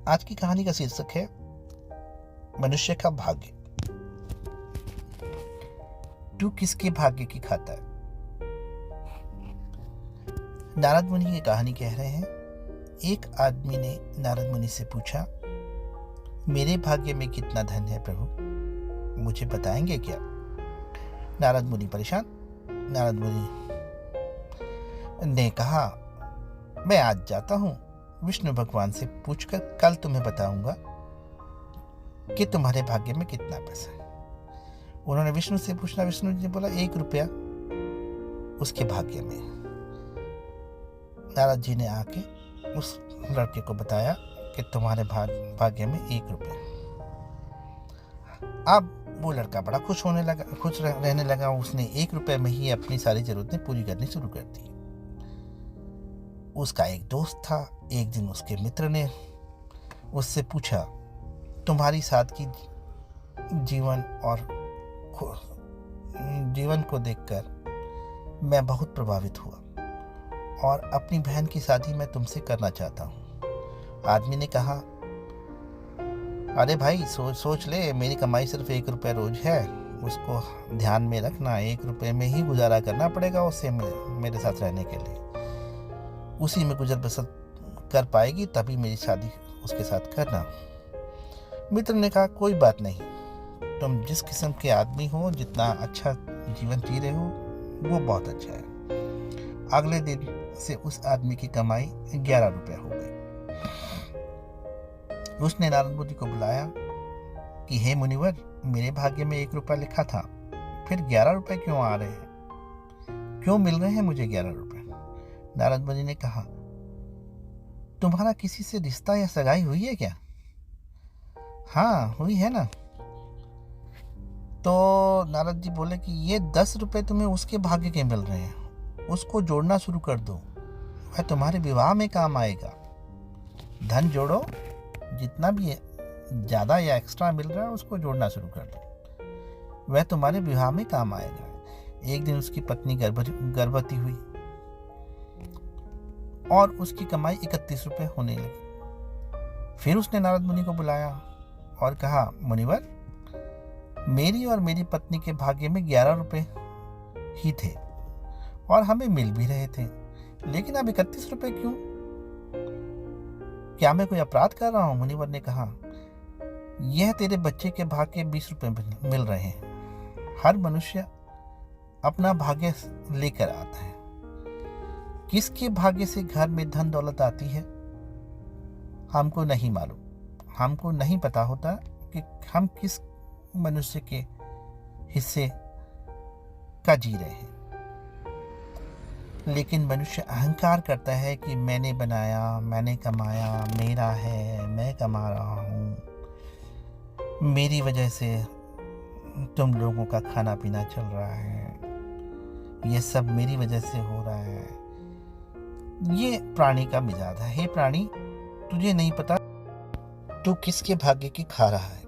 आज की कहानी का शीर्षक है मनुष्य का भाग्य। तू किसके भाग्य की खाता है? नारद मुनि की कहानी कह रहे हैं। एक आदमी ने नारद मुनि से पूछा, मेरे भाग्य में कितना धन है प्रभु, मुझे बताएंगे क्या? नारद मुनि परेशान। नारद मुनि ने कहा, मैं आज जाता हूं, विष्णु भगवान से पूछकर कल तुम्हें बताऊंगा कि तुम्हारे भाग्य में कितना पैसा है। उन्होंने विष्णु से पूछना। विष्णु जी ने बोला 1 रुपया उसके भाग्य में। नारद जी ने आके उस लड़के को बताया कि तुम्हारे भाग्य में 1 रुपया। अब वो लड़का बड़ा खुश रहने लगा। उसने 1 रुपये में ही अपनी सारी जरूरतें पूरी करनी शुरू कर दी। उसका एक दोस्त था। एक दिन उसके मित्र ने उससे पूछा, तुम्हारी सादगी जीवन को देखकर मैं बहुत प्रभावित हुआ और अपनी बहन की शादी मैं तुमसे करना चाहता हूँ। आदमी ने कहा, अरे भाई सोच ले, मेरी कमाई सिर्फ 1 रुपया रोज है, उसको ध्यान में रखना। 1 रुपये में ही गुजारा करना पड़ेगा उससे मेरे साथ रहने के लिए। उसी में गुजर बसर कर पाएगी तभी मेरी शादी उसके साथ करना। मित्र ने कहा, कोई बात नहीं, तुम जिस किस्म के आदमी हो, जितना अच्छा जीवन जी रहे हो, वो बहुत अच्छा है। अगले दिन से उस आदमी की कमाई 11 रुपया हो गई। उसने नारद मुनि को बुलाया कि हे मुनिवर, मेरे भाग्य में 1 रुपया लिखा था, फिर 11 रुपए क्यों आ रहे हैं? क्यों मिल रहे हैं मुझे 11 रुपए? नारद मुनि ने कहा, तुम्हारा किसी से रिश्ता या सगाई हुई है क्या? हाँ, हुई है ना। तो नारद जी बोले कि ये 10 रुपए तुम्हें उसके भाग्य के मिल रहे हैं, उसको जोड़ना शुरू कर दो, वह तुम्हारे विवाह में काम आएगा। धन जोड़ो, जितना भी ज्यादा या एक्स्ट्रा मिल रहा है उसको जोड़ना शुरू कर दो, वह तुम्हारे विवाह में काम आएगा। एक दिन उसकी पत्नी गर्भवती हुई और उसकी कमाई 31 रुपये होने लगी। फिर उसने नारद मुनि को बुलाया और कहा, मुनिवर, मेरी और मेरी पत्नी के भाग्य में 11 रुपये ही थे और हमें मिल भी रहे थे, लेकिन अब 31 रुपये क्यों? क्या मैं कोई अपराध कर रहा हूं? मुनिवर ने कहा, यह तेरे बच्चे के भाग्य के 20 रुपये मिल रहे हैं। हर मनुष्य अपना भाग्य लेकर आता है। किसके भाग्य से घर में धन दौलत आती है हमको नहीं मालूम। हमको नहीं पता होता कि हम किस मनुष्य के हिस्से का जी रहे हैं। लेकिन मनुष्य अहंकार करता है कि मैंने बनाया, मैंने कमाया, मेरा है, मैं कमा रहा हूँ, मेरी वजह से तुम लोगों का खाना पीना चल रहा है, ये सब मेरी वजह से हो रहा है। ये प्राणी का मिजाज है। हे प्राणी, तुझे नहीं पता तू किसके भाग्य की खा रहा है।